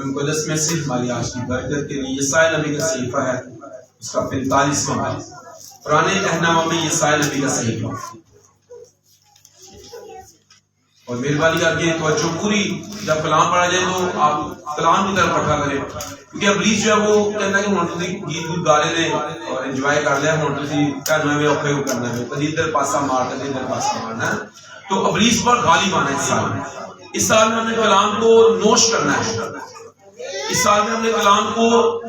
مقدس میں سے ہماری آج کی برکت کے لیے یسایا نبی کا صحیفہ ہے، اس کا 45واں آیت، پرانے عہد نامہ میں یسایا نبی کا صحیفہ۔ اور مہربانی کر کے توجہ پوری، جب کلام پڑھا جائے تو آپ کلام کی طرف پڑھا کریں، کیونکہ ابلیس جو ہے وہ کہتا ہے کہ ہن تسی گیت گا لے اور انجوائے کر لیا، ہن تسی کہنا ہے اوکے کرنا ہے، کدی ادھر پاسا مار کدی ادھر پاسا مارنا ہے۔ تو ابلیس پر غالب آنا ہے اس سال میں۔ اس سال میں ہم نے کلام کو نوش کرنا ہے، اس سال میں ہم نے کلام کو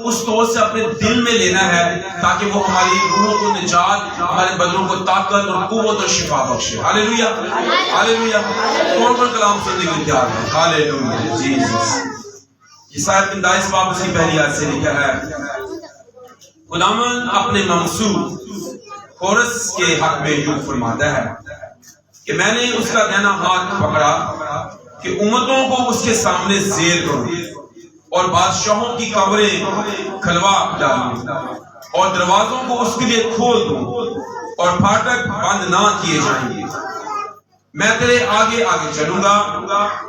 اس طور سے اپنے دل میں لینا ہے تاکہ وہ ہماری روحوں کو نجات، ہمارے بدنوں کو طاقت اور قوت اور شفا بخشے۔ ہاللیلویہ ہاللیلویہ۔ کون کون کلام سننے کے لیے تیار ہے؟ ہاللیلویہ جیسس۔ یسایا 45 باب اس کی پہلی آیت سے لکھا ہے، خداوند اپنے ممسوح کورس کے حق میں یوں فرماتا ہے کہ میں نے اس کا دہنا ہاتھ پکڑا کہ امتوں کو اس کے سامنے زیر کروں اور بادشاہوں کی قبریں کھلوا ڈالوں اور دروازوں کو اس کے لیے کھول دوں اور پھاٹک بند نہ کیے جائیں گے۔ میں تیرے آگے آگے چلوں گا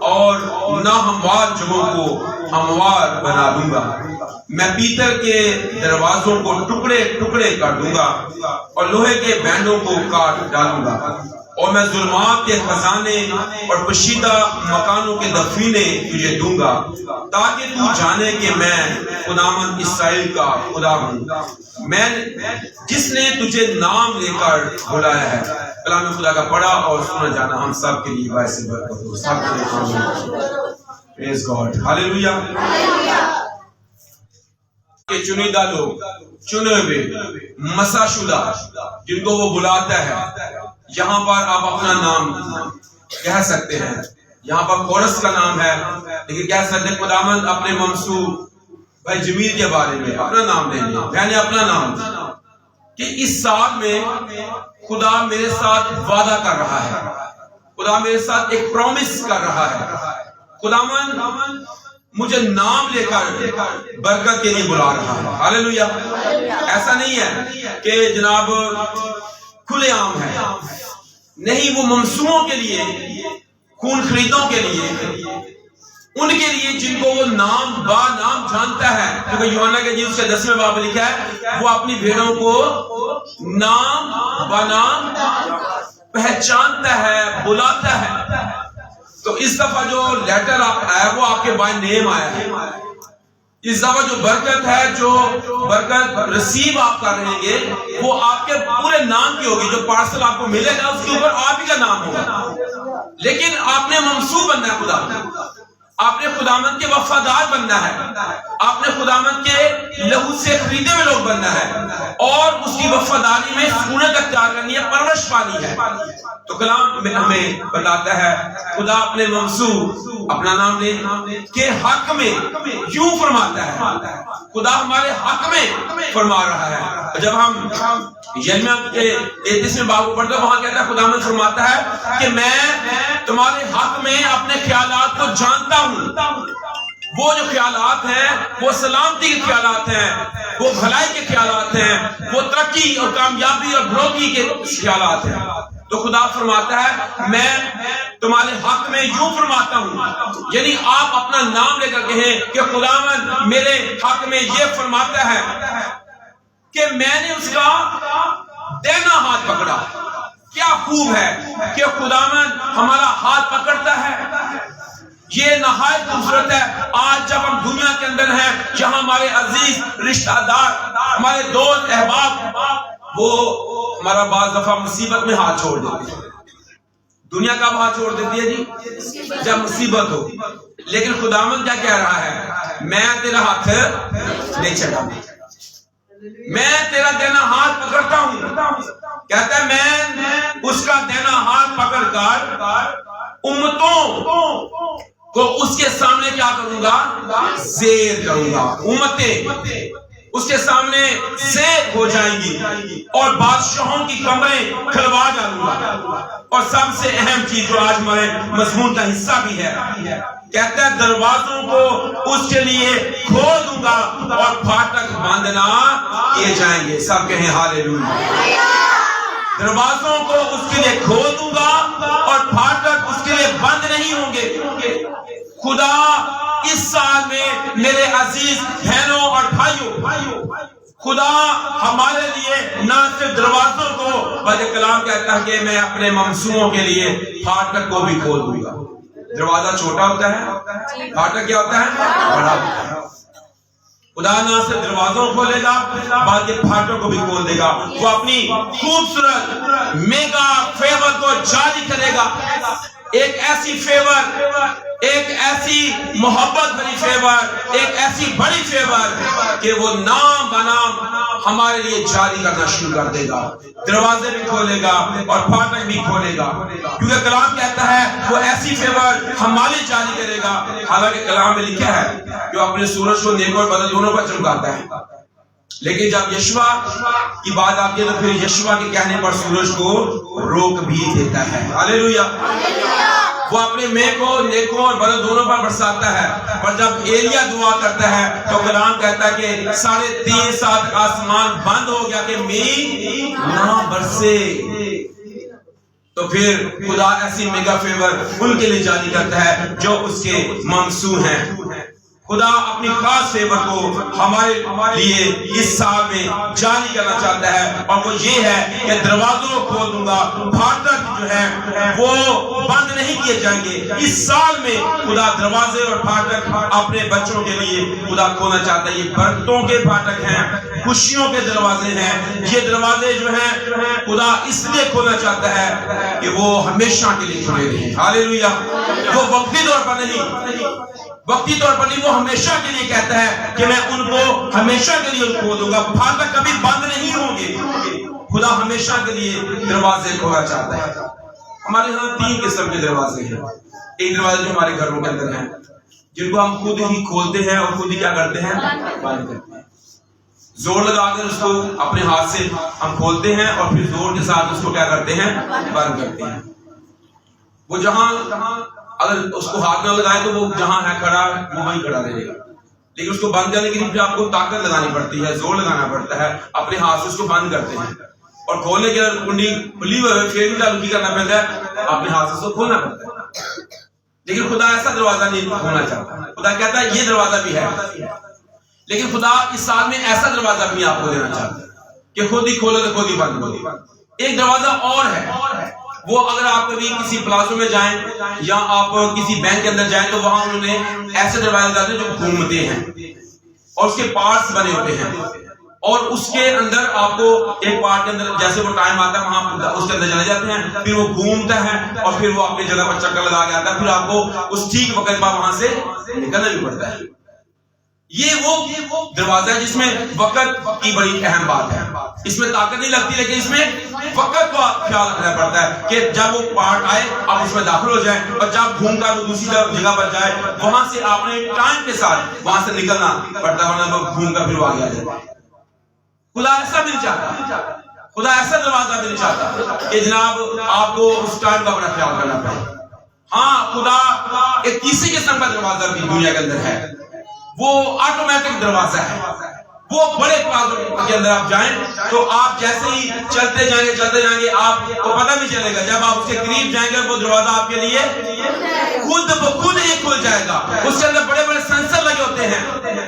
اور ناہموار جگہوں کو ہموار بنا دوں گا۔ میں پیتل کے دروازوں کو ٹکڑے ٹکڑے کر دوں گا اور لوہے کے بینڈوں کو کاٹ ڈالوں گا، اور میں ظلمات کے خزانے اور پوشیدہ مکانوں کے دفینے تجھے دوں گا، تاکہ تو جانے کہ میں خداوند اسرائیل کا خدا ہوں، میں جس نے تجھے نام لے کر بلایا ہے۔ کلام خدا کا پڑھا اور سنا جانا ہم سب کے لیے باعث برکت ہو، سب کے لیے آمین۔ پریز گاڈ، ہاللیلویہ۔ کہ چنیدہ لوگ، چنے ہوئے، مسا شدہ، جن کو وہ بلاتا ہے، یہاں پر آپ اپنا نام کہہ سکتے ہیں۔ یہاں پر کورس کا نام ہے، لیکن کہہ سکتے ہیں خداوند اپنے ممسوح بھائی جمیل کے بارے میں اپنا نام لیں گے، میں نے اپنا نام کہ اس سال میں خدا میرے ساتھ وعدہ کر رہا ہے، خدا میرے ساتھ ایک پرومس کر رہا ہے، خداوند مجھے نام لے کر برکت کے لیے بلا رہا ہے۔ ہاللیلویہ۔ ایسا نہیں ہے کہ جناب کھلے عام ہے، نہیں، وہ ممسوحوں کے لیے، خون خریدوں کے لیے، ان کے لیے جن کو وہ نام با نام جانتا ہے، کیونکہ یوحنا کے انجیل سے 10ویں باب میں لکھا ہے وہ اپنی بھیڑوں کو نام با نام پہچانتا ہے، بلاتا ہے۔ تو اس دفعہ جو لیٹر آیا وہ آپ کے بائی نیم آیا ہے، اس دفعہ جو برکت ہے، جو برکت ریسیو آپ کر رہے گے وہ آپ کے پورے نام کی ہوگی۔ جو پارسل آپ کو ملے گا اس کے اوپر آپ ہی کا نام ہوگا، لیکن آپ نے ممسوح بننا ہے خدا، آپ نے خداوند کے وفادار بننا ہے، آپ نے خداوند کے لہو سے خریدے ہوئے لوگ بننا ہے اور اس کی وفاداری میں سکونت اختیار کرنی ہے، پرورش پانی ہے۔ تو کلام میں ہمیں بتاتا ہے خدا اپنے ممسوح اپنا نام لے کے حق میں یوں فرماتا ہے، خدا ہمارے حق میں فرما رہا ہے۔ جب ہم یرمیہ کے 33ویں باب کو پڑھتے ہیں وہاں کہتا ہے خداوند فرماتا ہے کہ میں تمہارے حق میں اپنے خیالات کو جانتا ہوں، وہ جو خیالات ہیں وہ سلامتی کے خیالات ہیں، وہ بھلائی کے خیالات ہیں، وہ ترقی اور کامیابی اور بڑھوتری کے خیالات ہیں۔ تو خدا فرماتا ہے میں تمہارے حق میں یوں فرماتا ہوں، یعنی آپ اپنا نام لے کر کہیں کہ خداوند میرے حق میں یہ فرماتا ہے کہ میں نے اس کا دہنا ہاتھ پکڑا۔ کیا خوب ہے کہ خداوند ہمارا ہاتھ پکڑتا ہے، یہ نہایت خوبصورت ہے۔ آج جب ہم دنیا کے اندر ہیں جہاں ہمارے عزیز رشتہ دار، ہمارے دوست احباب، وہ ہمارا بعض دفعہ مصیبت میں ہاتھ چھوڑ دیتے ہیں۔ دنیا کب ہاتھ چھوڑ دیتی ہے جی؟ جب مصیبت ہو۔ لیکن خداوند کیا کہہ رہا ہے؟ میں تیرا ہاتھ نہیں چھڑا، میں تیرا دینا ہاتھ پکڑتا ہوں۔ کہتا ہے میں اس کا دینا ہاتھ پکڑ کر امتوں کو اس کے سامنے کیا کروں گا؟ زیر کروں گا۔ امتیں اس کے سامنے زیر ہو جائیں گی اور بادشاہوں کی کمریں کھلوا ڈالوں گا۔ اور سب سے اہم چیز جو آج ہمارے مضمون کا حصہ بھی ہے، کہتا ہے دروازوں کو اس کے لیے کھول دوں گا اور پھاٹک بند نہ کیے جائیں گے۔ سب کہیں ہاللیلویہ۔ دروازوں کو اس کے لیے کھول دوں گا اور پھاٹک اس کے لیے بند نہیں ہوں گے۔ خدا اس سال میں میرے عزیز بہنوں اور بھائیوں، خدا ہمارے لیے نہ صرف دروازوں کو بلکہ کلام کہتا ہے کہ میں اپنے ممسوعوں کے لیے پھاٹک کو بھی کھول دوں گا۔ دروازہ چھوٹا ہوتا ہے، پھاٹک کیا ہوتا ہے؟ بڑا ہوتا ہے۔ خدا نہ صرف دروازوں کو کھولے گا بلکہ پھاٹکوں کو بھی کھول دے گا۔ وہ اپنی خوبصورت میگا فیور کو جاری کرے گا، ایک ایسی فیور، ایک ایسی محبت بھری فیور، ایک ایسی بڑی فیور کہ وہ نام بنام ہمارے لیے جاری کرنا شروع کر دے گا۔ دروازے بھی کھولے گا اور پھاٹک بھی کھولے گا، کیونکہ کلام کہتا ہے وہ ایسی فیور ہمارے لیے جاری کرے گا۔ حالانکہ کلام میں لکھا ہے کہ وہ اپنے سورج کو نیک اور بد دونوں پر چمکاتا ہے، لیکن جب یشوع کی بات آتی ہے تو پھر یشوع کے کہنے پر سورج کو روک بھی دیتا ہے۔ ہاللیلویہ۔ وہ اپنے مے کو نیکوں اور بدوں دونوں پر برساتا ہے، پر جب ایلیا دعا کرتا ہے تو کلام کہتا ہے کہ 3.5 سال آسمان بند ہو گیا کہ می نہ برسے۔ تو پھر خدا ایسی میگا فیور ان کے لیے جاری کرتا ہے جو اس کے ممسوع ہیں۔ خدا اپنی خاص فیور کو ہمارے لیے اس سال میں جاری کرنا چاہتا ہے، اور وہ یہ ہے کہ دروازوں کو کھول دوں گا، پھاٹک جو ہے وہ بند نہیں کیے جائیں گے۔ اس سال میں خدا دروازے اور پھاٹک اپنے بچوں کے لیے خدا کھولنا چاہتا ہے۔ یہ برکتوں کے پھاٹک ہیں، خوشیوں کے دروازے ہیں۔ یہ دروازے جو ہیں خدا اس لیے کھولنا چاہتا ہے کہ وہ ہمیشہ کے لیے کھلے رہیں۔ ہاللیلویہ۔ وہ وقتی طور پر نہیں، وقتی طور پر نہیں، وہ ہمیشہ کے لیے کہتا ہے کہ میں ان کو ہمیشہ کے لیے کھول دوں گا، پھاٹک کبھی بند نہیں ہوں گے۔ خدا ہمیشہ کے لیے دروازے کھولا چاہتا ہے۔ ہمارے ہاں 3 قسم کے دروازے ہیں۔ ایک دروازے جو ہمارے گھروں کے اندر ہیں، جن کو ہم خود ہی کھولتے ہیں اور خود ہی کیا کرتے ہیں؟ بند کرتے ہیں۔ زور لگا کر اس کو اپنے ہاتھ سے ہم کھولتے ہیں اور پھر زور کے ساتھ اس کو کیا کرتے ہیں؟ بند کرتے ہیں۔ وہ جہاں اگر اس کو ہاتھ نہ لگائے تو وہ جہاں ہے کھڑا وہ وہیں کھڑا رہے گا، لیکن اس کو بند کرنے کے لیے آپ کو طاقت لگانی پڑتی ہے، زور لگانا پڑتا ہے۔ اپنے ہاتھ سے اس کو بند کرتے ہیں اور کھولنے کے اگر کنڈی کھلی ہوئی پھر بھی چالو کرنا پڑتا ہے، اپنے ہاتھ سے اس کو کھولنا پڑتا ہے۔ لیکن خدا ایسا دروازہ نہیں کھولنا چاہتا۔ خدا کہتا ہے یہ دروازہ بھی ہے، لیکن خدا اس سال میں ایسا دروازہ بھی آپ کو دینا چاہتا ہے کہ خود ہی کھولو تو خود ہی بند کرو۔ ایک دروازہ اور ہے، وہ اگر آپ کبھی کسی پلازو میں جائیں یا آپ کسی بینک کے اندر جائیں تو وہاں انہوں نے ایسے دروازے ڈالتے ہیں جو گھومتے ہیں اور اس کے پارٹس بنے ہوتے ہیں، اور اس کے اندر آپ کو ایک پارٹ کے اندر جیسے وہ ٹائم آتا ہے وہاں اس کے اندر چلے جاتے ہیں، پھر وہ گھومتا ہے اور پھر وہ اپنی جگہ پر چکر لگا کے آتا ہے، پھر آپ کو اس ٹھیک وقت بعد وہاں سے نکلنا بھی پڑتا ہے۔ یہ وہ دروازہ ہے جس میں وقت کی بڑی اہم بات ہے۔ اس میں طاقت نہیں لگتی، لیکن اس میں وقت کا خیال رکھنا پڑتا ہے کہ جب وہ پارٹ آئے آپ اس میں داخل ہو جائیں، اور جب گھوم کر وہ دوسری جگہ پر جائے وہاں سے آپ نے ٹائم کے ساتھ وہاں سے نکلنا پڑتا ہے، ورنہ گھوم کر پھر وہ آگے آ جاتا ہے۔ خدا ایسا بھی نہیں چاہتا، خدا ایسا دروازہ بھی نہیں چاہتا کہ جناب آپ کو اس ٹائم کا بڑا خیال کرنا پڑے۔ ہاں، خدا ایک تیسری قسم کا دروازہ بھی دنیا کے اندر ہے، وہ آٹومیٹک دروازہ ہے۔ وہ بڑے پلازوں کے اندر آپ جائیں تو آپ جیسے ہی چلتے جائیں گے آپ کو پتہ بھی چلے گا، جب آپ اس کے قریب جائیں گے وہ دروازہ آپ کے لیے خود ہی کھل جائے گا۔ اس کے اندر بڑے بڑے سینسر لگے ہوتے ہیں،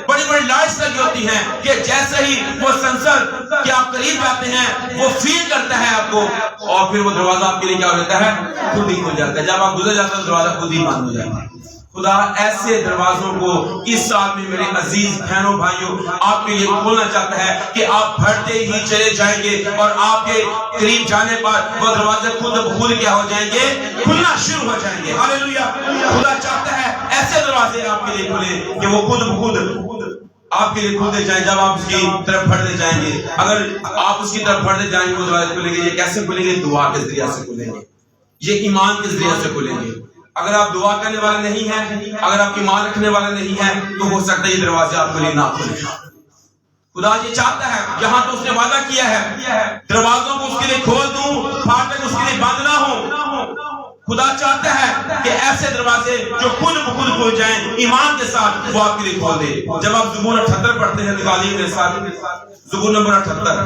بڑی بڑی لائٹس لگی ہوتی ہیں کہ جیسے ہی وہ سینسر کہ آپ قریب جاتے ہیں وہ فیل کرتا ہے آپ کو، اور پھر وہ دروازہ آپ کے لیے کیا ہو جاتا ہے؟ خود ہی کھل جاتا ہے۔ جب آپ گزر جاتے ہیں دروازہ خود ہی بند ہو جاتا ہے۔ خدا ایسے دروازوں کو اس سال میں میرے عزیز بہنوں بھائیوں آپ کے لیے کھولنا چاہتا ہے کہ آپ بڑھتے ہی چلے جائیں گے اور آپ کے قریب جانے پر وہ دروازے خود کیا ہو جائیں گے؟ کھلنا شروع ہو جائیں گے۔ ہاللیلویہ۔ خدا چاہتا ہے ایسے دروازے آپ کے لیے کھلے کہ وہ خود آپ کے لیے کھلتے جائیں جب آپ اس کی طرف بڑھتے جائیں گے۔ اگر آپ اس کی طرف بڑھتے جائیں گے وہ دروازے کھلیں گے۔ یہ کیسے کھلیں گے؟ دعا کے ذریعے سے کھلیں گے، یہ ایمان کے ذریعے سے کھلیں گے۔ اگر آپ دعا کرنے والے نہیں ہیں، اگر آپ ایمان رکھنے والے نہیں ہیں تو ہو سکتا ہے یہ دروازے آپ کے لیے نہ کھلیں۔ خدا یہ چاہتا ہے، جہاں تو اس نے وعدہ کیا ہے دروازوں کو اس کے لیے کھول دوں، پھاٹک اس کے لیے بند نہ ہوں۔ خدا چاہتا ہے کہ ایسے دروازے جو خود بخود کھل جائیں ایمان کے ساتھ، وہ آپ کے لیے کھول دے۔ جب آپ زبور 78 پڑھتے ہیں نکالیے میرے ساتھ، زبور نمبر 78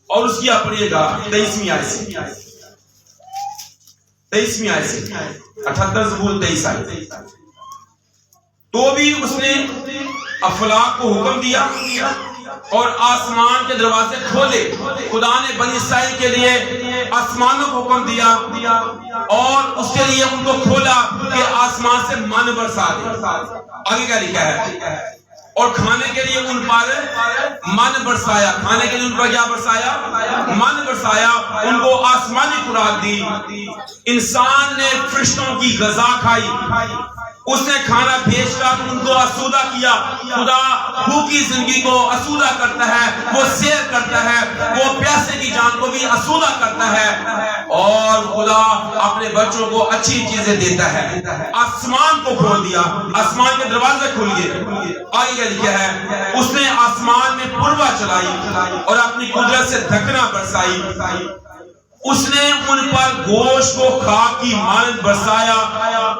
اور اس کی آپ پڑھیے گا 23ویں آیت سے، 23ویں آیت سے، 78 زبور 23 آیت۔ تو بھی اس نے افلاک کو حکم دیا اور آسمان کے دروازے کھولے. خدا نے بنی اسرائیل کے لیے آسمانوں کو حکم دیا اور اس کے لیے ان کو کھولا کہ آسمان سے من برسا دے. آگے کیا لکھا ہے؟ اور کھانے کے لیے ان پر من برسایا. کھانے کے لیے ان پر کیا برسایا؟ من برسایا. ان کو آسمانی خوراک دی. انسان نے فرشتوں کی غذا کھائی. اس نے کھانا بھیج کر ان کو آسودہ کیا. خدا بھوکی زندگی کو آسودہ کرتا ہے, وہ سیر کرتا ہے, وہ پیاسے کی جان کو بھی آسودہ کرتا ہے, اور خدا اپنے بچوں کو اچھی چیزیں دیتا ہے. آسمان کو کھول دیا, آسمان کے دروازے کھل گئے. آگے کیا لکھا ہے؟ اس نے آسمان میں پروا چلائی اور اپنی قدرت سے دھکنا برسائی. اس نے ان پر گوشت کو خاک کی مانند برسایا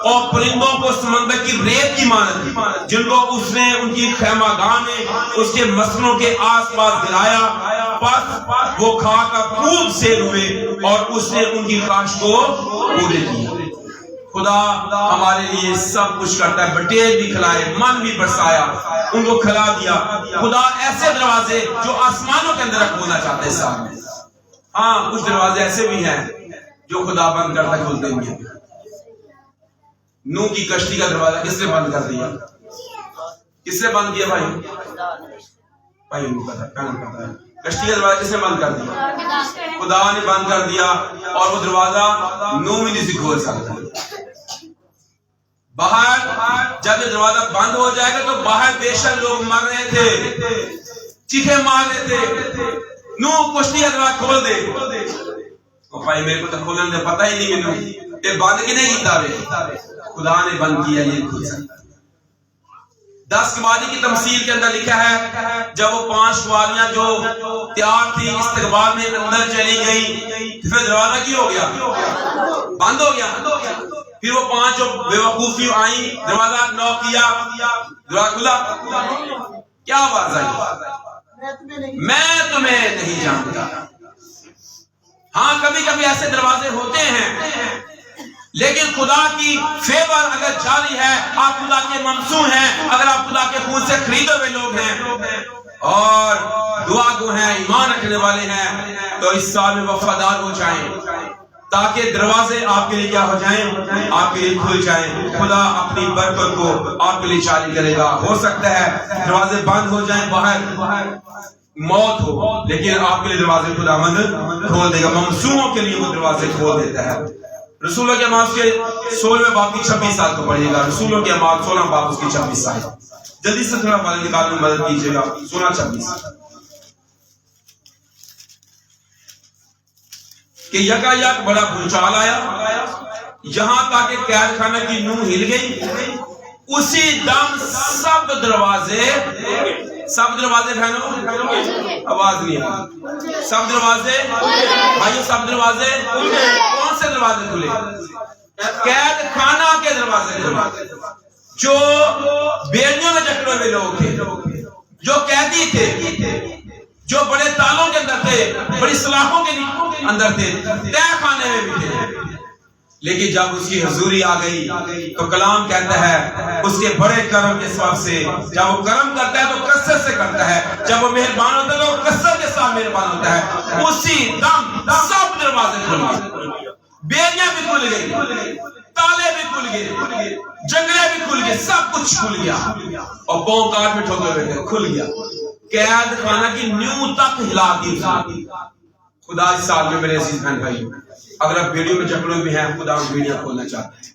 اور پرندوں کو سمندر کی ریت کی مانند, جن کو اس نے ان کی خیمہ گاہ میں اس کے مسنوں کے آس پاس گرایا. پس وہ کھا کر خوب سیر ہوئے اور اس نے ان کی خواہش کو پورے کیا. خدا ہمارے لیے سب کچھ کرتا ہے. بٹیر بھی کھلائے, من بھی برسایا, ان کو کھلا دیا. خدا ایسے دروازے جو آسمانوں کے اندر کھولنا چاہتے ہیں سامنے. ہاں, کچھ دروازے ایسے بھی ہیں جو خدا بند کرتا کھولتے ہیں. نوح کی کشتی کا دروازہ کس نے بند کر دیا؟ کس نے بند کیا بھائی؟ بھائی پتا ہے کشتی کا دروازہ کس نے بند کر دیا؟ خدا نے بند کر دیا. اور وہ دروازہ نوح بھی نہیں کھول سکتا. باہر جب یہ دروازہ بند ہو جائے گا تو باہر بے شک لوگ مر رہے تھے, چیخے مار رہے تھے, نوح کشتی کا دروازہ کھول دے. بھائی میرے کو تو کھولنے دے, پتہ ہی نہیں مینوں یہ بند کی نہیں کیتا وے. خدا نے بند کیا, یہ کھل سکتا. 10 کبادی کی تمثیل کے اندر لکھا ہے جب وہ 5 کبادیاں جو تیار تھی استقبال میں اندر چلی گئی, پھر دروازہ کی ہو گیا؟ بند ہو گیا. پھر وہ 5 جو بے وقوفی آئیں, دروازہ نوک کیا, دروازہ کھلا. کیا آواز آئی؟ میں تمہیں نہیں جانتا. ہاں, کبھی کبھی ایسے دروازے ہوتے ہیں, لیکن خدا کی فیور اگر جاری ہے, آپ خدا کے ممسوح ہیں, اگر آپ خدا کے خون سے خریدے ہوئے لوگ ہیں اور دعا گو ہیں, ایمان رکھنے والے ہیں, تو اس سال میں وفادار ہو جائیں تاکہ دروازے آپ کے لیے کیا ہو جائیں, آپ کے لیے کھل جائیں. خدا اپنی برکت کو آپ کے لیے جاری کرے گا. ہو سکتا ہے دروازے بند ہو جائیں, باہر موت ہو, لیکن آپ کے لیے دروازے خداوند کھول دے گا. ممسوحوں کے لیے وہ دروازے کھول دیتا ہے. رسولوں کے اعمال کے 16ویں باب کی 26 آیت کو پڑھیے گا. رسولوں کے اعمال 16 باب اس کی 26 آیت. جلدی سے تھوڑا والے نکالنے میں مدد کیجیے گا. 16-26 کہ یکا یک بڑا بھونچال آیا, یہاں تک کہ قید خانہ کی نوح ہل گئی. اسی دم سب دروازے بہنوں آواز نہیں آئی, سب دروازے بھائیو, سب دروازے کون سے دروازے کھلے؟ قید خانہ کے دروازے کھلے. جو بیڑیوں میں جکڑے ہوئے لوگ تھے, جو قیدی تھے, جو بڑے تالوں کے اندر تھے, بڑی سلاخوں کے اندر تھے, تہہ خانے میں بھی تھے, لیکن جب اس کی حضوری آ گئی تو کلام کہتا ہے اس کے بڑے کرم کے سبب سے, جب وہ کرم کرتا ہے تو کثرت سے کرتا ہے, جب وہ مہربان ہوتا ہے تو وہ کثرت کے ساتھ مہربان ہوتا ہے. اسی دم سب دروازے کھل گئے, بیڑیاں بھی کھل گئی, تالے بھی کھل گئے, جنگلے بھی کھل گئے, سب کچھ کھل گیا, اور پاؤں کاٹ میں ٹھوکے ہوئے تھے, کھل گیا. قید خانہ کی نیو تک ہلا دی. خدا اس سال میں میرے عزیز بہن بھائی, اگر آپ بیڑیوں میں جکڑوں میں ہیں, خدا بیڑیاں کھولنا چاہتے ہیں.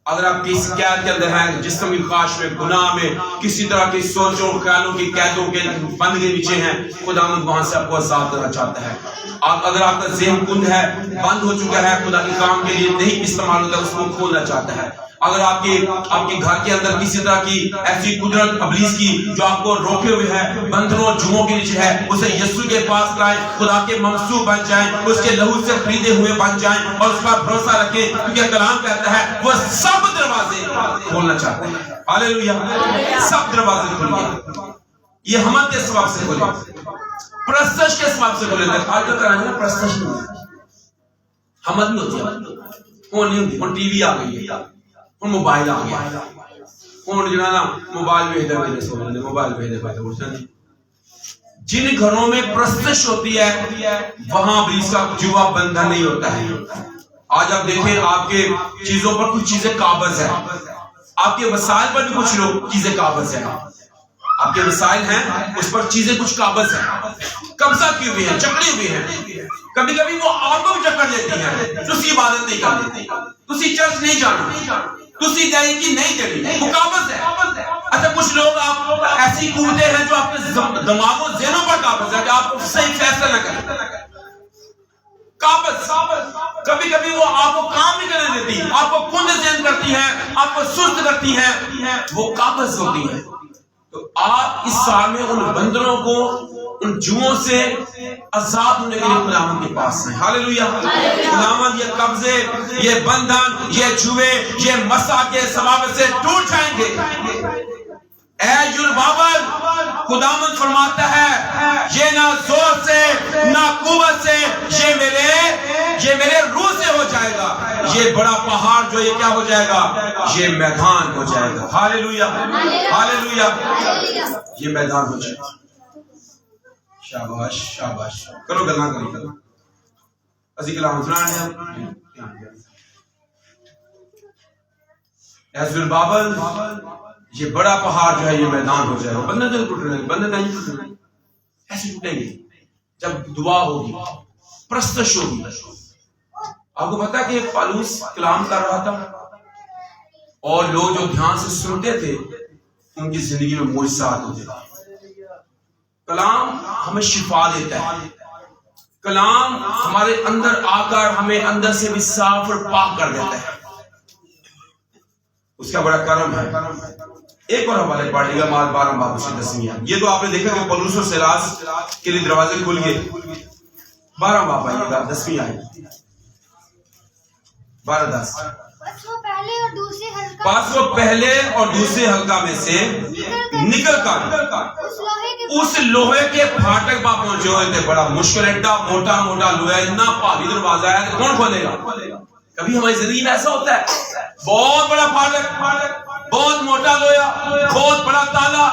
اگر آپ کسی قید کے اندر ہیں, جسم کی خواہش میں, گناہ میں, کسی طرح کی سوچوں خیالوں کی قیدوں کے بند کے نیچے ہیں, خدا وہاں سے آپ کو آزاد کرنا چاہتا ہے. اگر آپ کا ذہن کند ہے, بند ہو چکا ہے, خدا کے کام کے لیے نہیں استعمال ہوتا, اس کو کھولنا چاہتا ہے. اگر آپ کے گھر کے اندر کسی طرح کی ایسی قدرت ابلیس کی جو آپ کو روکے ہوئے ہے, بندروں جموں کے نیچے ہے, اسے یسوع کے پاس لائیں, خدا کے ممسوح بن جائیں, اس کے لہو سے خریدے ہوئے بن جائیں, اور اس پر بھروسہ رکھیں, کیونکہ کلام کہتا ہے وہ سب دروازے کھولنا چاہتے ہیں. ہاللیلویہ, سب دروازے کھل گئے. یہ حمد کے سبب سے کھلے, پرستش کے سبب سے کھلے. آج تو کرانے میں پرستش نہیں, حمد نہیں ہوتی, وہ نہیں ہوتی. ٹی وی آ گئی ہے, موبائل آ گیا, کون جنانا موبائل بھیج دے میرے سونے موبائل بھیج دے بھائی اٹھنا نہیں. جن گھروں میں پرستش ہوتی ہے وہاں ابلیس کا جوا بندہ نہیں ہوتا ہے. آج آپ دیکھیں آپ کے چیزوں پر کچھ چیزیں قابض ہیں, آپ کے وسائل پر بھی کچھ لوگ چیزیں قابض ہیں. آپ کے وسائل ہیں اس پر چیزیں کچھ قابض ہیں, قبضہ کی ہوئی ہیں, جکڑی ہوئی ہیں. کبھی کبھی وہ آپ کو بھی جکڑ لیتی ہیں. تسی عبادت نہیں کرتے, تسی چرچ نہیں جانا, تسی دائیں نہیں دینی, وہ قابض ہے. اچھا کچھ لوگ آپ ایسی قوتیں ہیں جو آپ کے دماغوں ذہنوں پر قابض ہے کہ آپ کو صحیح فیصلہ نہ کریں. قابض کبھی کبھی وہ آپ کو کام نہیں کرنے دیتی, آپ کو کند ذہن کرتی ہیں, آپ کو سست کرتی ہیں, وہ قابض ہوتی ہیں. تو آپ اس سال میں ان بندروں کو, ان جوؤں سے آزاد ہونے کے لیے خداوند کے پاس ہیں. ہاللویا. خداوند یہ قبضے, یہ بندھن, یہ جوئے, یہ مسا کے ثوابت سے ٹوٹ جائیں گے. اے جربابل, خداوند فرماتا ہے یہ نہ زور سے نہ قوت سے, یہ میرے روح سے ہو جائے گا. یہ بڑا پہاڑ جو یہ کیا ہو جائے گا, یہ میدان ہو جائے گا. Hallelujah hallelujah. یہ میدان ہو جائے گا. شاباش شاباش. کرو گلاں کرو اسی کلام سنانے ہیں. اے زربابل یہ بڑا پہاڑ جو ہے یہ میدان ہو جائے گا. بندے تو ٹوٹ رہے ہیں, بندے نہیں ٹوٹ رہے ہیں, ایسے ٹوٹیں گے جب دعا ہوگی, پرستش ہوگی. آپ کو پتا کہ پالوس کلام کر رہا تھا اور لوگ جو دھیان سے سنتے تھے ان کی زندگی میں معجزات ہوتے تھے. کلام ہمیں شفا دیتا ہے, کلام ہمارے اندر آ کر ہمیں اندر سے بھی صاف اور پاک کر دیتا ہے. اس کا بڑا کرم ہے. ایک اور حوالے پڑھ لیے گا مال 12 باب اس کی 10ویں آیت. یہ تو آپ نے دیکھا کہ پولس اور سیلاس کے لیے دروازے کھل گئے. 12 باب آئیے گا 10ویں آیت 12-10. پس وہ پہلے اور دوسرے حلقہ میں سے نکل کر اس لوہے کے پھاٹک پر پہنچے ہوئے تھے. بڑا مشکل, ایڈا موٹا موٹا لوہا, اتنا بھاری دروازہ ہے کہ کون کھولے گا. کبھی ہماری زندگی میں ایسا ہوتا ہے, بہت بڑا پھاٹک, بہت موٹا لوہا, بہت بڑا تالا.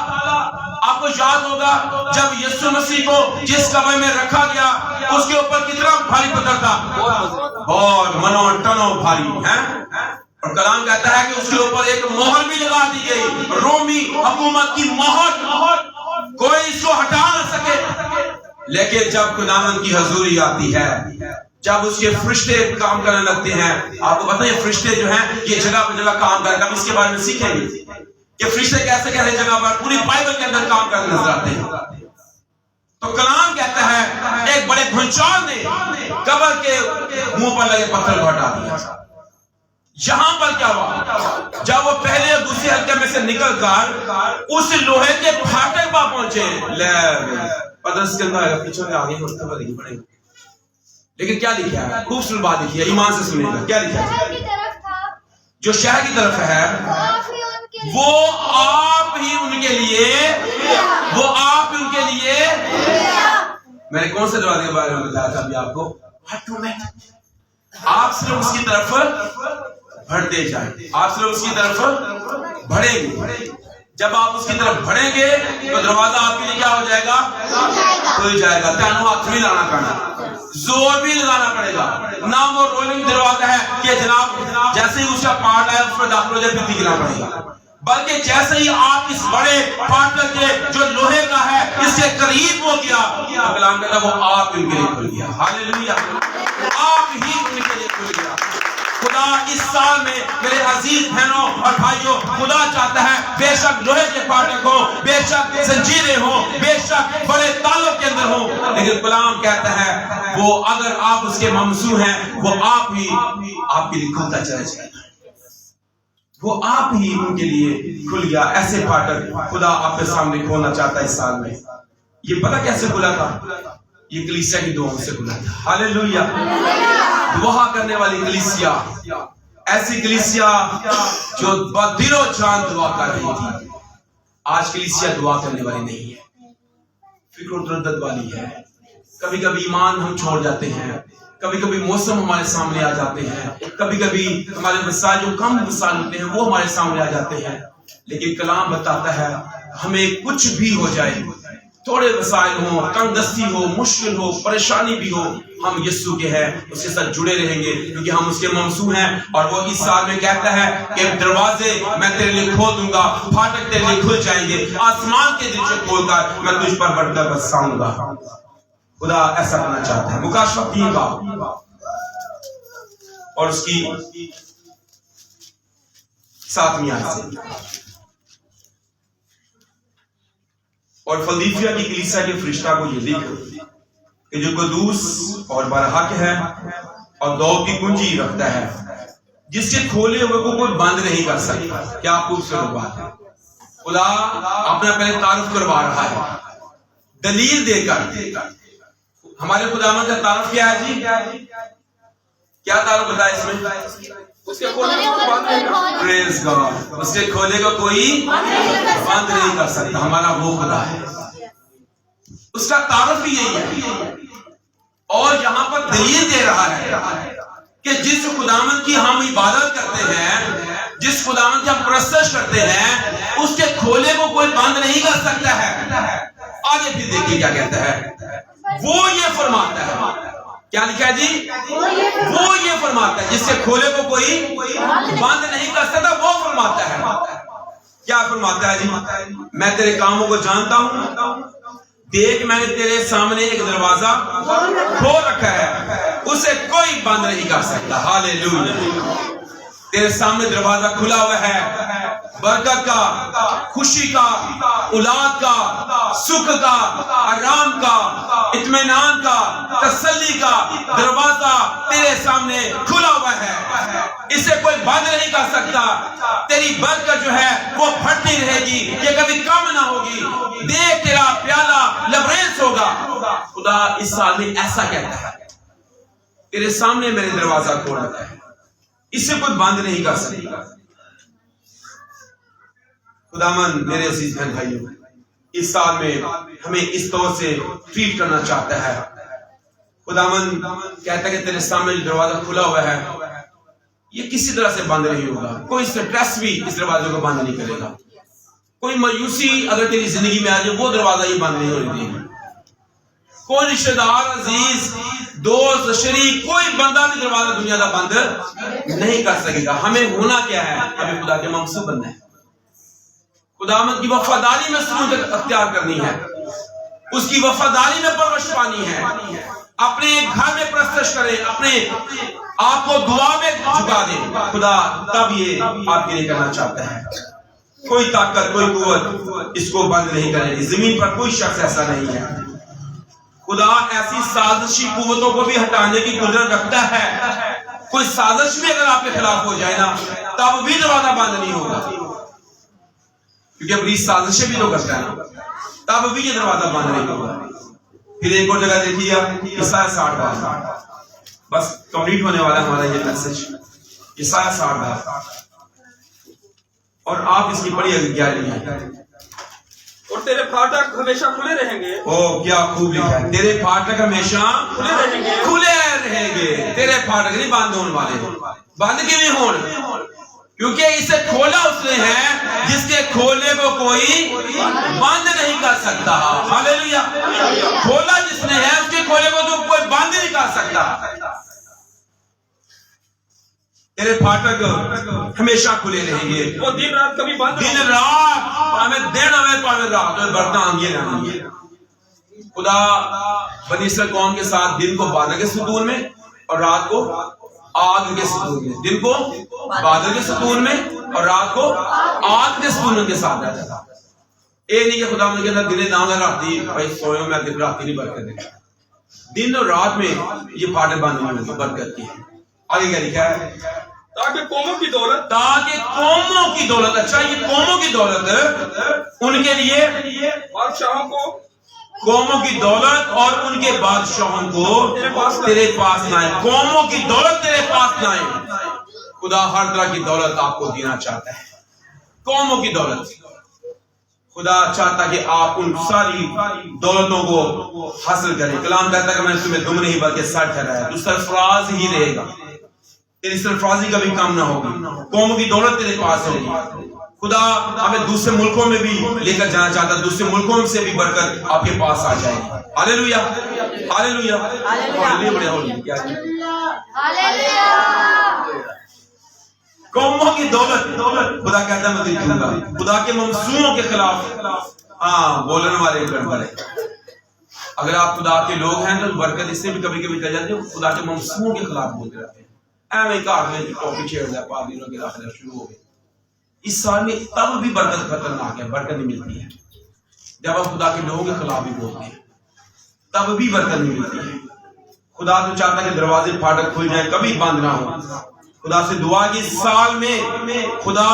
آپ کو یاد ہوگا جب یسوع مسیح کو جس کمرے میں رکھا گیا اس کے اوپر کتنا بھاری پتھر تھا, بہت منو ٹنو بھاری ہے. اور کلام کہتا ہے کہ اس کے اوپر ایک مہر بھی لگا دی گئی, رومی حکومت کی مہر, کوئی اس کو ہٹا نہ سکے. لیکن جب خداوند کی حضوری آتی ہے, جب اس کے فرشتے کام کرنے لگتے ہیں, آپ کو پتہ ہے یہ فرشتے جو ہیں یہ جگہ پر جگہ کام کرتے ہیں. ہم اس کے بارے میں سیکھیں گے کہ فرشتے کیسے کیسے جگہ پر پوری بائبل کے اندر کام کرتے نظر آتے ہیں. تو کلام کہتا ہے ایک بڑے بھونچال نے قبر کے منہ پر لگے پتھر کو ہٹا دیا. یہاں پر کیا ہوا, جب وہ پہلے اور دوسرے حلقے میں سے نکل کر اس لوہے کے پھاٹک پر پہنچے, پترس کے اندر پیچھے آگے نہیں پڑے گا. لیکن کیا لکھا ہے, خوبصورت بات لکھی ہے, ایمان سے سنیں گا. کیا لکھا ہے, جو شہر کی طرف ہے وہ آپ ہی ان کے لیے, وہ آپ ہی ان کے لیے. میں نے کون سے دروازے کے بارے میں بتایا تھا ابھی آپ کو, آپ صرف اس کی طرف بڑھتے جائیں, آپ صرف اس کی طرف بڑھیں گے. جب آپ اس کی طرف بڑھیں گے تو دروازہ آپ کے لیے کیا ہو جائے گا, کھل جائے گا. تینوں ہاتھ بھی لانا پڑنا, زور بھی لگانا پڑے گا. نہ وہ رولنگ دروازہ ہے کہ جناب جیسے ہی اس کا پارٹ ہے اس پر داخل ہو جائے پھر نکلنا پڑے گا, بلکہ جیسے ہی آپ اس بڑے پارٹ کے جو لوہے کا ہے اس کے قریب ہو گیا, کلام کہتا ہے وہ آپ ان کے لیے کھل گیا. ہاللویا, آپ ہی ان کے لیے کھل گیا. خدا اس سال میں میرے عزیز بہنوں اور بھائیوں, خدا چاہتا ہے بے شک لوہے کے پھاٹک ہو, بے شک زنجیریں ہوں, بے شک بڑے تالوں کے اندر ہوں, لیکن کلام کہتا ہے وہ اگر آپ اس کے ممسوح ہیں وہ آپ ہی آپ کے لیے کھلتا چلا جائے گا. وہ آپ ہی ان کے لیے کھل گیا. ایسے پھاٹک خدا آپ کے سامنے کھولنا چاہتا ہے اس سال میں. یہ پتہ کیسے کھلا تھا, یہ کلیسیا کی دعاؤں سے کھلا تھا. ہاللویا, دعا کرنے والی کلیسیا, ایسی کلیسیا جو دل و جان دعا کر رہی تھی. آج کلیسیا دعا کرنے والی نہیں ہے, فکر و تردد والی ہے. کبھی کبھی ایمان ہم چھوڑ جاتے ہیں, کبھی کبھی موسم ہمارے سامنے آ جاتے ہیں, کبھی کبھی ہمارے مسائل جو کم مسائل ہوتے ہیں وہ ہمارے سامنے آ جاتے ہیں. لیکن کلام بتاتا ہے ہمیں کچھ بھی ہو جائے، تھوڑے وسائل ہوں، تنگ دستی ہو، مشکل ہو، پریشانی بھی ہو، ہم یسوع کے ہیں، اس کے ساتھ جڑے رہیں گے کیونکہ ہم اس کے ممسوح ہیں. اور وہ اس سال میں کہتا ہے کہ دروازے میں تیرے لیے کھول دوں گا، پھاٹک تیرے لیے کھل جائیں گے، آسمان کے دل سے کھول کر میں تجھ پر بڑھ کر برساؤں گا. خدا ایسا کرنا چاہتا ہے. مکاشفہ 3 کا اور اس کی 7ویں آیت سے. اور فلدیفیا کی کلیسا کے فرشتہ کو یہ لکھ کہ جو قدوس اور برحق ہے اور دعوت کی کنجی رکھتا ہے، جس کے کھولے ہوئے کو کوئی بند نہیں کر سکتا. کیا خوبصورت بات ہے. خدا اپنا پہلے تعارف کروا رہا ہے دلیل دے کر. ہمارے خداوند کا تعارف کیا ہے جی؟ کیا تعارف بتایا اس میں؟ اس کے کھولے کو بند نہیں کر، پریز گاڈ، اس کے کھولے کو کوئی بند نہیں کر سکتا. ہمارا وہ خدا ہے، اس کا تعارف بھی یہی ہے. اور یہاں پر دلیل دے رہا ہے کہ جس خداوند کی ہم عبادت کرتے ہیں، جس خداوند کی ہم پرستش کرتے ہیں، اس کے کھولے کو کوئی بند نہیں کر سکتا ہے. آگے پھر دیکھیے کیا کہتا ہے. وہ یہ فرماتا ہے، کیا لکھا ہے جی؟ وہ یہ فرماتا ہے جس کے کھولے کو کوئی بند نہیں کر سکتا. وہ فرماتا ہے، کیا فرماتا ہے جی؟ میں تیرے کاموں کو جانتا ہوں، دیکھ میں نے تیرے سامنے ایک دروازہ کھول رکھا ہے، اسے کوئی بند نہیں کر سکتا. ہاللیلویا. تیرے سامنے دروازہ کھلا ہوا ہے، برکت کا، خوشی کا، اولاد کا، سکھ کا، آرام کا، اطمینان کا، تسلی کا دروازہ تیرے سامنے کھلا ہوا ہے. اسے کوئی بند نہیں کر سکتا. تیری برکت جو ہے وہ بڑھتی رہے گی، یہ کبھی کم نہ ہوگی. دیکھ تیرا پیالہ لبریز ہوگا. خدا اس سال میں ایسا کہتا ہے، تیرے سامنے میرے دروازہ کھول رکھا ہے، اسے کوئی بند نہیں کر سکتا. خداوند میرے عزیز بہن بھائیوں، اس سال میں ہمیں اس طور سے ٹریٹ کرنا چاہتا ہے. خداوند کہتا ہے کہ تیرے سامنے جو دروازہ کھلا ہوا ہے یہ کسی طرح سے بند نہیں ہوگا. کوئی سٹریس بھی اس دروازے کو بند نہیں کرے گا. کوئی مایوسی اگر تیری زندگی میں آ جائے، وہ دروازہ یہ بند نہیں ہونے دے گا. کوئی رشتہ دار، عزیز، دوست، شریک، کوئی بندہ بھی دروازہ دنیا کا بند نہیں کر سکے گا. ہمیں ہونا کیا ہے؟ ہمیں خدا کے ممسوح بننا ہے، خداوند کی وفاداری میں سلوک اختیار کرنی ہے، اس کی وفاداری میں پرورش پانی ہے. اپنے گھر میں پرستش کریں، اپنے آپ کو دعا میں جھکا دیں. خدا تب یہ آپ کے لیے کرنا چاہتا ہے. کوئی طاقت، کوئی قوت اس کو بند نہیں کرے گی. زمین پر کوئی شخص ایسا نہیں ہے. خدا ایسی سازشی قوتوں کو بھی ہٹانے کی قدرت رکھتا ہے. کوئی سازش بھی اگر آپ کے خلاف ہو جائے نا، تب بھی دروازہ بند نہیں ہوگا، کیونکہ ابلیس سازشیں بھی تو کرتا ہے نا، تب بھی یہ دروازہ بند نہیں ہوگا. پھر ایک اور جگہ دیکھیے آپ، یسایہ 60 بس کمپلیٹ ہونے والا ہمارا یہ میسج. یسایہ 60 اور آپ اس کی بڑی گہرائی ہے. اور تیرے پھاٹک ہمیشہ کھلے رہیں گے. او کیا خوب لکھا ہے، تیرے پھاٹک ہمیشہ کھلے رہیں گے، کھلے رہیں گے. تیرے پھاٹک نہیں بند ہونے والے. بند کیوں نہیں ہونے؟ کیونکہ اسے کھولا اس نے ہے جس کے کھولے کو کوئی بند نہیں کر سکتا. ہاللیلویا. کھولا جس نے ہے اس کے کھولے کو تو کوئی بند نہیں کر سکتا. تیرے پھاٹک ہمیشہ کھلے رہیں گے. وہ دن رات کبھی بند دن رات، پاویں دن ہوئے پاویں رات ہوئے، برتن یہ رہیں گے. خدا بنی اسرائیل قوم کے ساتھ دن کو بادل کے ستون میں اور رات کو آگ کے ستون میں، دن کو بادل کے ستون میں اور رات کو آگ کے ستون کے ساتھ رہتا تھا. اے نہیں کہ خدا مجھے کہتا دن دانا راتی بھائی سوئے میں دن راتی نہیں برکت دے. دن اور رات میں یہ پھاٹک بند نہیں ہوگی برکت کی. آگے کیا لکھا ہے؟ تاکہ قوموں کی دولت، تاکہ قوموں کی دولت. اچھا یہ قوموں کی دولت ان کے لیے، بادشاہوں کو، قوموں کی دولت اور ان کے بادشاہوں کو تیرے پاس نہ آئے. قوموں کی دولت تیرے پاس نہ آئے. خدا ہر طرح کی دولت آپ کو دینا چاہتا ہے. قوموں کی دولت خدا چاہتا کہ آپ ان ساری دولتوں کو حاصل کریں. کلام کہتا ہے کہ میں نے تمہیں دم نہیں بلکہ سر ٹھہرایا. تو سرفراز ہی رہے گا، تیری سرفرازی کبھی کم نہ ہوگی. قوموں کی دولت تیرے پاس ہوگی. خدا ہمیں دوسرے ملکوں میں بھی لے کر جانا چاہتا ہے، دوسرے ملکوں سے بھی برکت آپ کے پاس آ جائے گی. ہاللیلویا ہاللیلویا ہاللیلویا. قوموں کی دولت خدا کہتا ہے میں تجھے دوں گا. خدا کے ممسوحوں کے خلاف بولنے والے گڑبڑ ہے. اگر آپ خدا کے لوگ ہیں تو برکت اس سے بھی کبھی کبھی کر جاتی ہے، خدا کے ممسوحوں کے خلاف بولتے رہتے ہیں. ایویں کہا میں ٹاپی چھیڑ دیا، پادریوں کے داخلہ شروع ہو گئے. اس سال میں تب بھی برکت خطرناک ہے، برکت نہیں ملتی ہے. جب آپ خدا کے لوگوں کے خلاف بھی بولتے ہیں تب بھی برکت نہیں ملتی ہے. خدا تو چاہتا ہے کہ دروازے پھاٹک کھل جائیں، کبھی بند نہ ہو. خدا سے دعا کی سال میں خدا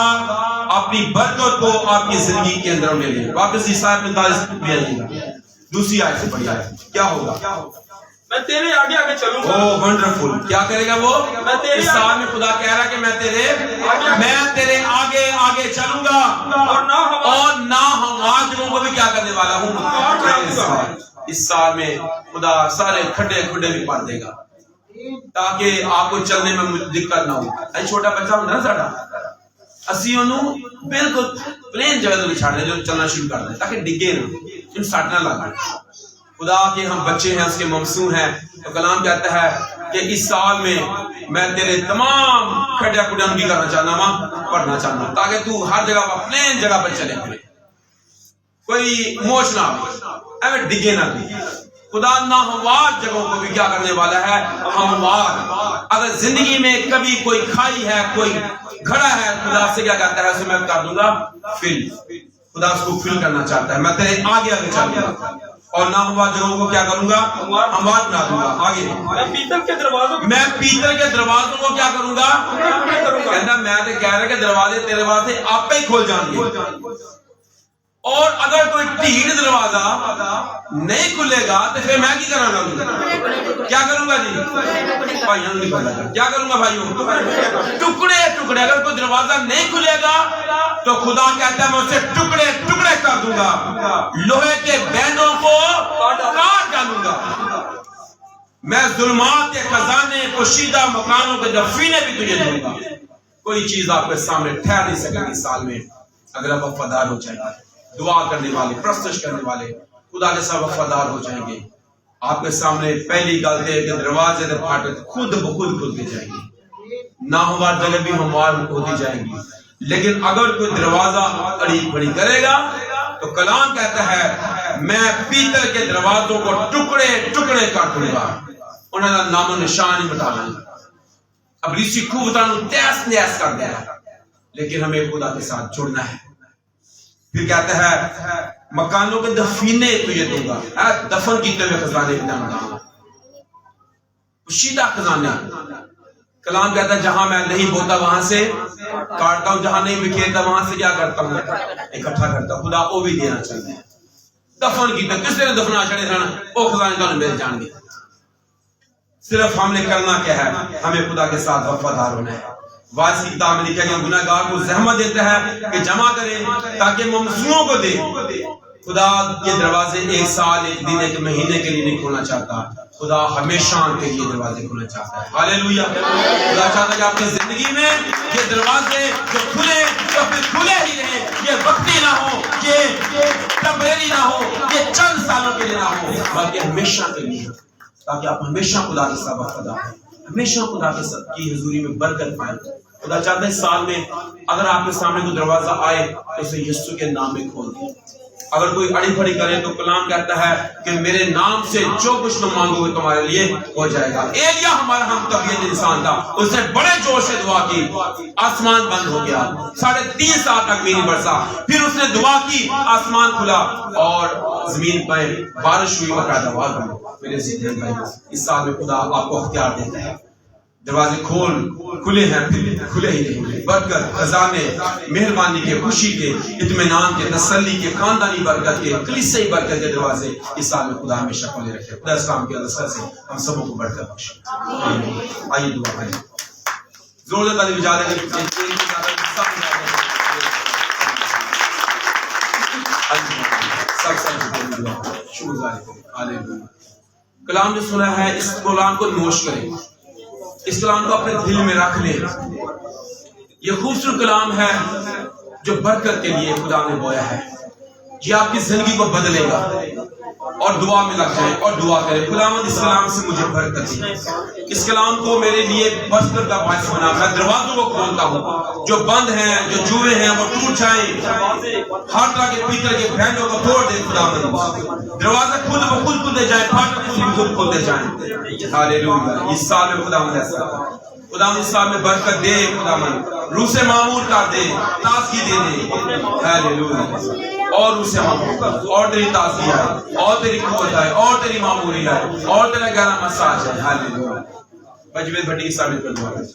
اپنی برکت کو آپ کی زندگی کے اندر لے لے. واپس عیسائی 45 میں آئیے گا، دوسری آیت سے پڑھی آئے. کیا ہوگا؟ میں تیرے آگے آگے چلوں گا. او ونڈرفل. کیا کرے گا وہ؟ اس سال میں خدا کہہ رہا کہ میں تیرے آگے آگے چلوں گا اور ناہموار جگہوں کو بھی کیا کرنے والا ہوں. اس سال میں خدا سارے کھڈے کھڈے بھی پڑ دے گا تاکہ آپ کو چلنے میں دقت نہ ہو. اے چھوٹا بچہ ہوتا نا ساڈا، اسی انہوں بالکل پلین جگہ تو چھڑ دے جو چلنا شروع کر دیں تاکہ ڈگے نہ، ان سٹ نہ لگا. خدا کے ہم بچے ہیں، اس کے ممسوح ہیں. تو کلام کہتا ہے کہ اس سال میں تیرے تمام کھڈیا کھڈیاں بھی کرنا چاہنا ماں پڑھنا چاہنا تاکہ تو ہر جگہ پر پلین جگہ پر چلے پھرے، کوئی موچ نہ ہو، ایویں ڈگے نہ دی. خدا ناہموار جگہوں کو بھی کیا کرنے والا ہے؟ ہموار. اگر زندگی میں کبھی کوئی کھائی ہے، کوئی گھڑا ہے، خدا سے کیا کہتا ہے؟ اسے میں کر دوں گا فل. خدا اس کو فل کرنا چاہتا ہے. میں تیرے آگے آگے چلوں گا اور ناہموار جگہوں کو کیا کروں گا؟ ہموار بنا دوں گا. آگے میں پیتل کے دروازوں کو کیا کروں گا؟ کہنا میں تو کہہ رہا کہ دروازے تیرے واسطے آپ ہی کھول جائیں گے. اور اگر کوئی ٹھیک دروازہ نہیں کھلے گا تو پھر میں کی کروں گا؟ کیا کروں گا جی؟ بھائیوں نہیں کھلے گا. کیا کروں گا بھائیوں؟ ٹکڑے ٹکڑے. اگر کوئی دروازہ نہیں کھلے گا تو خدا کہتا ہے میں اسے ٹکڑے ٹکڑے کر دوں گا، لوہے کے بینوں کو کاٹ ڈالوں گا. میں ظلمات کے خزانے پوشیدہ مکانوں کے دفینے بھی تجھے دوں گا. کوئی چیز آپ کے سامنے ٹھہر نہیں سکے گی سال میں اگر آپ وفادار ہو جائیں گے. دعا کرنے والے، پرستش کرنے والے خدا کے ساتھ وفادار ہو جائیں گے. آپ کے سامنے پہلی گل ہے کہ دروازے سے پھاٹک خود بخود کھلتے جائیں گے. ناہموار جگہ بھی ہموار ہوتی جائیں گی. لیکن اگر کوئی دروازہ اڑی پڑی کرے گا تو کلام کہتا ہے میں پیتل کے دروازوں کو ٹکڑے ٹکڑے کر دوں گا، انہوں نے نام و نشان ہی مٹا دیں گا. ابلیسی قوتوں تیس نیس کر دے گا. لیکن ہمیں خدا کے ساتھ جڑنا ہے. پھر کہتا ہے مکانوں کے دفینے تجھے دوں گا، دفن کیتے ہوئے خزانے کی دوں گا، پوشیدہ خزانے. کلام کہتا ہے جہاں میں نہیں بوتا وہاں سے کاٹتا ہوں، جہاں نہیں بکھیرتا وہاں سے کیا کرتا ہوں؟ اکٹھا کرتا ہوں. خدا وہ بھی دینا چاہتا ہے. دفن کیتے کس نے دفنا چڑھے سن وہ خزانے تو مل جان گے. صرف ہم نے کرنا کیا ہے؟ ہمیں خدا کے ساتھ وفادار ہونا ہے. واضح کی کتاب میں لکھا گیا گناہ گار کو زحمت دیتا ہے کہ جمع کرے تاکہ ممسوحوں کو دے. خدا کے دروازے ایک سال، ایک دن، ایک مہینے کے لیے نہیں کھولنا چاہتا. خدا ہمیشہ کے لیے دروازے کھولنا چاہتا ہے. ہاللیلویا. خدا چاہتا ہے کہ آپ کی زندگی میں یہ دروازے جو کھلے تو پھر کھلے ہی رہیں. یہ وقتی نہ ہو، یہ ٹمپریری نہ ہو، یہ چند سالوں کے لیے نہ ہو، بلکہ ہمیشہ کے لیے، تاکہ آپ ہمیشہ خدا کے ساتھ وفادار ہیں، ہمیشہ خدا کے ساتھ کی حضوری میں برکت پائیں. خدا چاہتا ہے سال میں اگر آپ کے سامنے کوئی دروازہ آئے تو اسے یسوع کے نام میں کھول دیں. اگر کوئی اڑی پھڑی کرے تو کلام کہتا ہے کہ میرے نام سے جو کچھ تم مانگو گے تمہارے لیے ہو جائے گا. ایلیا ہمارا ہم طبیعت انسان تھا، اس نے بڑے جوش سے دعا کی، آسمان بند ہو گیا، 3.5 سال تک بھی نہیں برسا. پھر اس نے دعا کی، آسمان کھلا اور زمین پہ بارش ہوئی اور پیداوار ہوئی. میرے زندگی میں اس سال میں خدا آپ کو اختیار دیتا ہے. دروازے کھلے ہیں، کھلے ہی نہیں. برکت، خزانے، مہربانی کے، خوشی کے، اطمینان کے، تسلی کے، خاندانی برکت کے، کلیسائی برکت کے دروازے اس سال میں خدا ہمیشہ کھلے رکھے. خدا اس کام کے اثر سے ہم سبوں کو برکت بخشے. آئیے دعا کریں. زور سے تعلیم اجازت ہے. کلام جو سنا ہے اس کلام کو نوش کریں، اس کلام کو اپنے دل میں رکھ لیں. یہ خوبصورت کلام ہے جو برکت کے لیے خدا نے بویا ہے، یہ آپ کی زندگی کو بدلے گا. اور دعا میں لگ جائیں اور دعا کریں، خداوند اس کلام سے مجھے برکت دے، اس کلام کو میرے لیے برکت کا باعث بنا. میں دروازوں کو کھولتا ہوں، جو بند ہیں، جو جوئے ہیں، وہ ٹوٹ جائیں. ہر طرح کے پیتل کے بھینڈوں کو توڑ دے خداوند. دروازے خود بخود کھلتے جائیں، پھاٹک خود بخود کھلتے جائیں. ہاللیلویہ. اس سال میں خداوند ایسا خداوند اس سال میں برکت دے، خداوند روح سے معمور کر دے، تازگی دے دے. ہاللیلویہ. اور اسے اور تیری تازگی آئے، اور تیری قوت آئے، اور تیری معمولی آئے، اور تیرا گہرا مساج ہے. ہاللیلویہ. بجوید بھٹی اس سال پر دعا کریں.